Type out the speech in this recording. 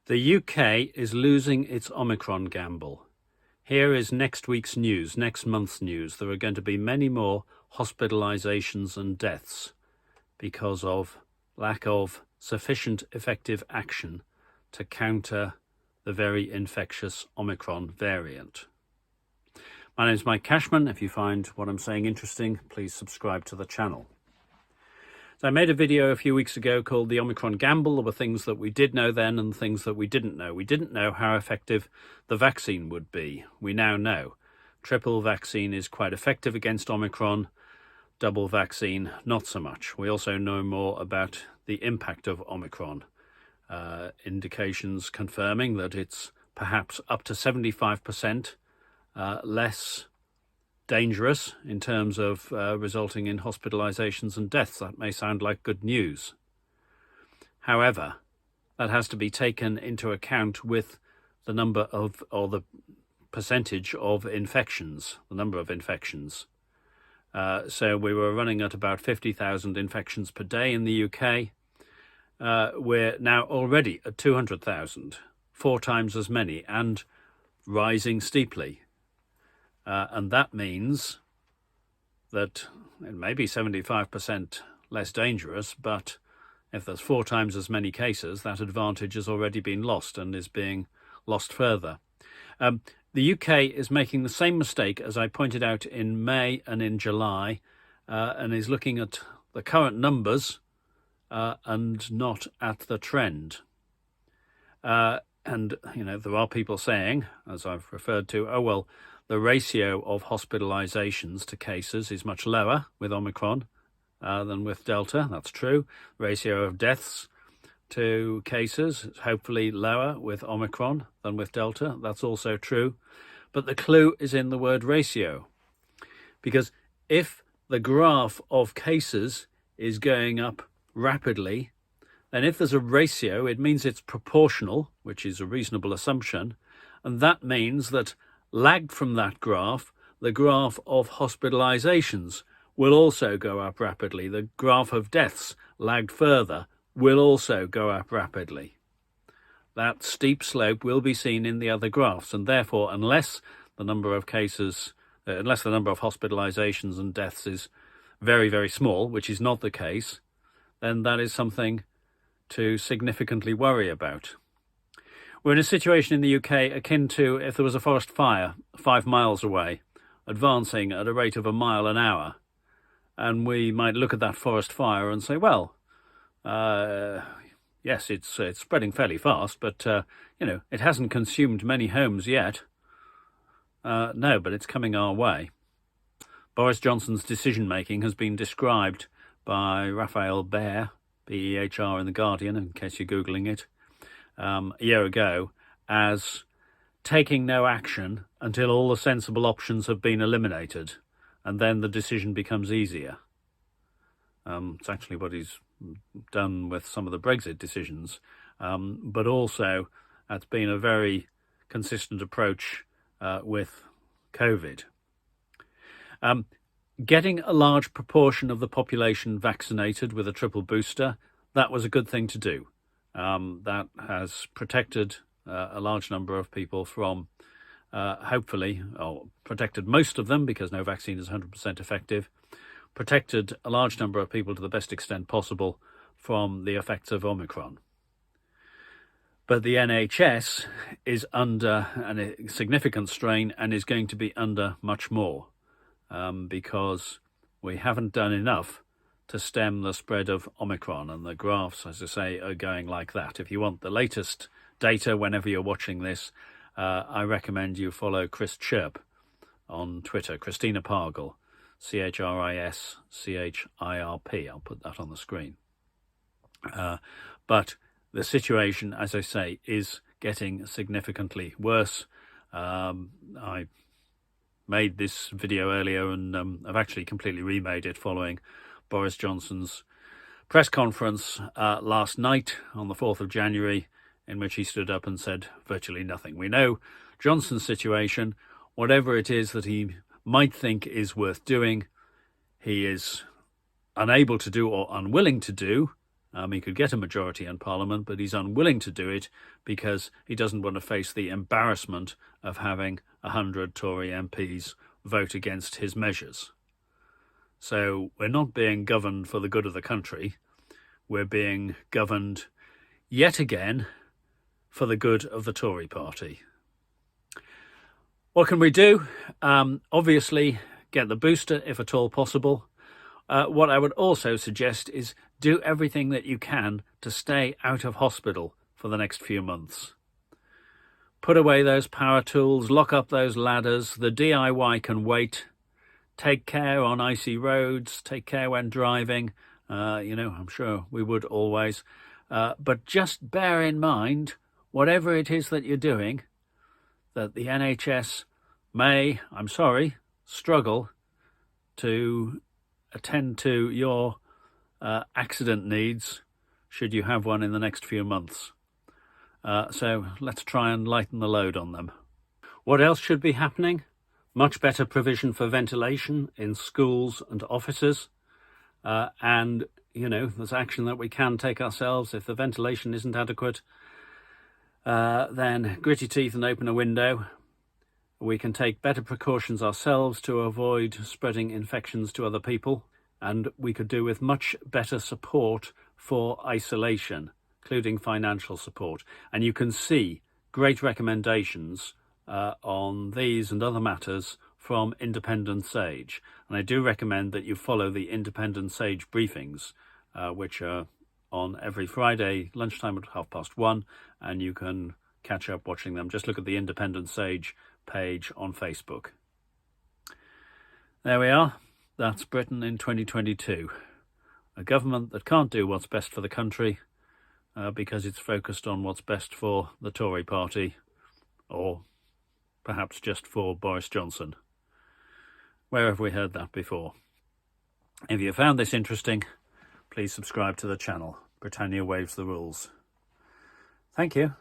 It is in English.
The UK is losing its Omicron gamble. Here is next week's news, next month's news. There are going to be many more hospitalisations and deaths because of lack of sufficient effective action to counter the very infectious Omicron variant. My name is Mike Cashman. If you find what I'm saying interesting, please subscribe to the channel. So I made a video a few weeks ago called the Omicron Gamble. There were things that we did know then and things that we didn't know. We didn't know how effective the vaccine would be. We now know. Triple vaccine is quite effective against Omicron. Double vaccine, not so much. We also know more about the impact of Omicron. Indications confirming that it's perhaps up to 75% less dangerous in terms of resulting in hospitalizations and deaths. That may sound like good news. However, that has to be taken into account with the number of, or the percentage of infections, the number of infections. So we were running at about 50,000 infections per day in the UK. We're now already at 200,000, 4 times as many, and rising steeply. And that means that it may be 75% less dangerous, but if there's 4 times as many cases, that advantage has already been lost and is being lost further. The UK is making the same mistake as I pointed out in May and in July, and is looking at the current numbers and not at the trend. And, you know, there are people saying, as I've referred to, oh, well, the ratio of hospitalizations to cases is much lower with Omicron than with Delta. That's true. Ratio of deaths to cases is hopefully lower with Omicron than with Delta. That's also true. But the clue is in the word ratio. Because if the graph of cases is going up rapidly, then if there's a ratio, it means it's proportional, which is a reasonable assumption. And that means that lagged from that graph, the graph of hospitalizations will also go up rapidly. The graph of deaths lagged further will also go up rapidly. That steep slope will be seen in the other graphs, and therefore, unless the number of cases, unless the number of hospitalizations and deaths is very, very small, which is not the case, then that is something to significantly worry about. We're in a situation in the UK akin to if there was a forest fire 5 miles away, advancing at a rate of 1 mile an hour. And we might look at that forest fire and say, well, yes, it's spreading fairly fast, but, you know, it hasn't consumed many homes yet. No, but it's coming our way. Boris Johnson's decision-making has been described by Raphael Behr, B-E-H-R in The Guardian, in case you're Googling it, a year ago, as taking no action until all the sensible options have been eliminated, and then the decision becomes easier. It's actually what he's done with some of the Brexit decisions, but also that's been a very consistent approach with COVID. Getting a large proportion of the population vaccinated with a triple booster, that was a good thing to do. That has protected a large number of people from, hopefully, or protected most of them because no vaccine is 100% effective, protected a large number of people to the best extent possible from the effects of Omicron. But the NHS is under a significant strain and is going to be under much more because we haven't done enough to stem the spread of Omicron, and the graphs, as I say, are going like that. If you want the latest data whenever you're watching this, I recommend you follow Chris Chirp on Twitter, Christina Pargle, CHRISCHIRP. I'll put that on the screen. But the situation, as I say, is getting significantly worse. I made this video earlier and I've actually completely remade it following Boris Johnson's press conference last night on the 4th of January, in which he stood up and said virtually nothing. We know Johnson's situation, whatever it is that he might think is worth doing, he is unable to do or unwilling to do He could get a majority in Parliament, but he's unwilling to do it because he doesn't want to face the embarrassment of having 100 Tory MPs vote against his measures. So we're not being governed for the good of the country. We're being governed yet again for the good of the Tory party. What can we do? Obviously, get the booster if at all possible. What I would also suggest is do everything that you can to stay out of hospital for the next few months. Put away those power tools, lock up those ladders. The DIY can wait. Take care on icy roads, take care when driving. I'm sure we would always. But just bear in mind, whatever it is that you're doing, that the NHS may, I'm sorry, struggle to attend to your accident needs should you have one in the next few months. So let's try and lighten the load on them. What else should be happening? Much better provision for ventilation in schools and offices. And, there's action that we can take ourselves. If the ventilation isn't adequate, then gritty teeth and open a window. We can take better precautions ourselves to avoid spreading infections to other people. And we could do with much better support for isolation, including financial support. And you can see great recommendations on these and other matters from Independent Sage. And I do recommend that you follow the Independent Sage briefings, which are on every Friday lunchtime at 1:30, and you can catch up watching them. Just look at the Independent Sage page on Facebook. There we are. That's Britain in 2022. A government that can't do what's best for the country because it's focused on what's best for the Tory party, or perhaps just for Boris Johnson. Where have we heard that before? If you found this interesting, please subscribe to the channel. Britannia Waves the Rules. Thank you.